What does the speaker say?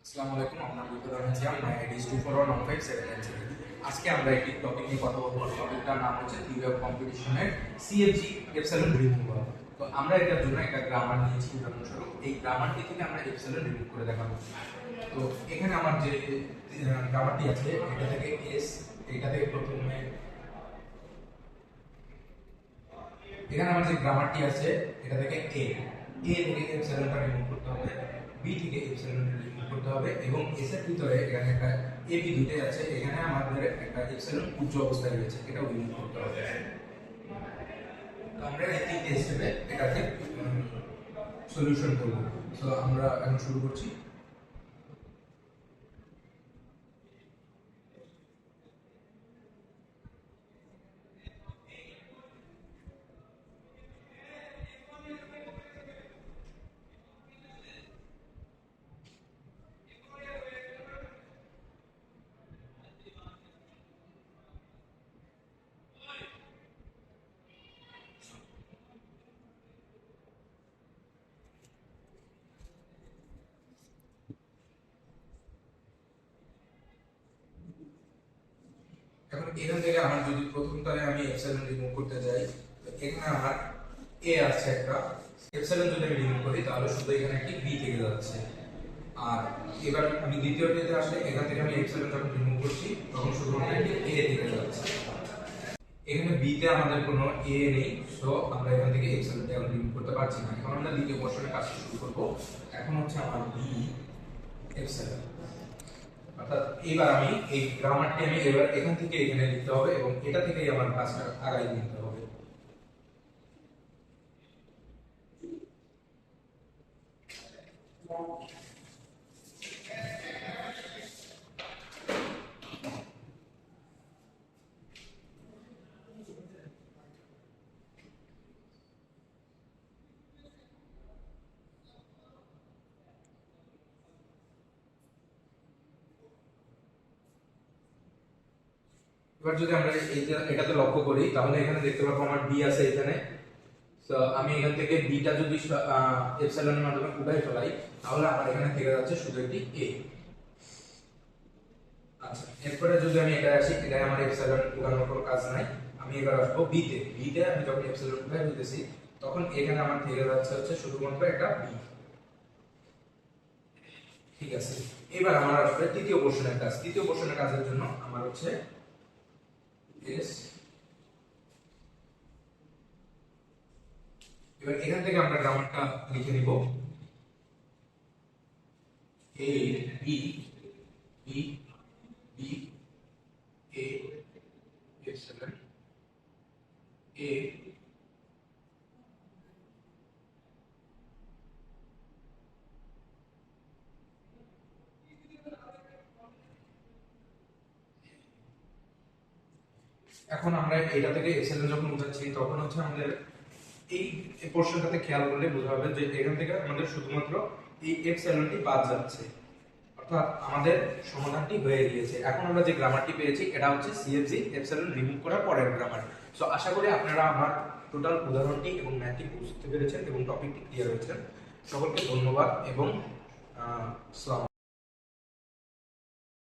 আসসালামু আলাইকুম, আপনার বিপদান আছি আমি আইডি 24115793। আজকে আমরা একটি টপিক নিয়ে কথা বলবো। টপিকটার নাম হচ্ছে থিওরি অফ কম্পিটিশনের সিএফজি এপসাইলন রিমুভাল। তো আমরা এটার জন্য একটা গ্রামার নিয়েছি উদাহরণস্বরূপ। এই গ্রামারটি থেকে আমরা এপসাইলন রিমুভ করে দেখাবো। তো এখানে আমার যে গ্রামারটি আছে এটা থেকে এস, এটা থেকে প্রথমে এখানে আমার যে গ্রামারটি আছে এটা থেকে এ থেকে এপসাইলনটা রিমুভ করতে হবে, বি থেকে এপসাইলনটা রিমুভ করতে হবে এবং এস এর ভিতরে এখানে একটা এ বি দুটোই আছে, এখানে আমাদের একটা এপসাইলন উচ্চ অবস্থায় রয়েছে, এটাও রিমুভ করতে হবে। তো আমরা এই তিনটে স্টেপে এটাকে সলিউশন করব। সো আমরা এখন শুরু করছি। এখন এখান থেকে আমার যদি প্রথমটারে আমি এপসাইলন রিমুভ করতে যাই, তো এখানে আমার এ আছে একটা, এপসাইলন যদি আমি রিমুভ করি তাহলে শুধু এখানে একটি বি থেকে যাচ্ছে। আর এবার আমি দ্বিতীয়টিতে আসলে এখান থেকে আমি এপসাইলন যখন রিমুভ করছি তখন শুধুমাত্র একটি এ থেকে যাচ্ছে। এখানে বি তে আমাদের কোনো এ নেই, সো আমরা এখান থেকে এপসাইলনটা এখন রিমুভ করতে পারছি না। এখন আমরা দ্বিতীয় পোর্শনের কাজ শুরু করব। এখন হচ্ছে আমার বি এপসাইলন, অর্থাৎ এবার আমি এই গ্রামারটি আমি এবার এখান থেকে এখানে লিখতে হবে এবং এটা থেকেই আমার কাজটা আগাই নিতে হবে। এবার যদি আমরা এটাতে লক্ষ্য করি তাহলে এখানে দেখতে পাবো আমার বি আছে এখানে। তো আমি এখান থেকে বিটা যদি এপসাইলনের মাধ্যমে উঠাই ফেলাই তাহলে আমার এখানে থেকে যাচ্ছে শুধু একটি এ। আচ্ছা, এরপরে যদি আমি এটা আসি, এটা আমার এপসাইলন উঠানোর কোনো কাজ নাই। আমি এবার আসবো বিতে আমি যখন এপসাইলন উঠাই ফেলতেছি তখন এখানে আমার থেকে যাচ্ছে হচ্ছে শুধুমাত্র একটা বি। ঠিক আছে, এবার আমার আসবে তৃতীয় পোর্শনের কাজ। তৃতীয় পোর্শনের কাজের জন্য আমার হচ্ছে এস, এবার এখান থেকে আমরা গ্রামারটা লিখে নিব। A B B B A epsilon A. এখন আমরা এটা থেকে এপসাইলন যখন উঠাচ্ছি তখন হচ্ছে আমাদের এই পোর্শনটাতে খেয়াল করলে বোঝা যাবে যে এখান থেকে আমাদের শুধুমাত্র এই এপসাইলনটি বাদ যাচ্ছে, অর্থাৎ আমাদের সমাধানটি হয়ে গিয়েছে। এখন আমরা যে গ্রামারটি পেয়েছি এটা হচ্ছে সিএফজি এপসাইলন রিমুভ করার পরের গ্রামার। সো আশা করি আপনারা আমার টোটাল উদাহরণটি এবং ম্যাথটি বুঝতে পেরেছেন এবং টপিকটি ক্লিয়ার হয়েছে। সকলকে ধন্যবাদ এবং আসসালামু আলাইকুম।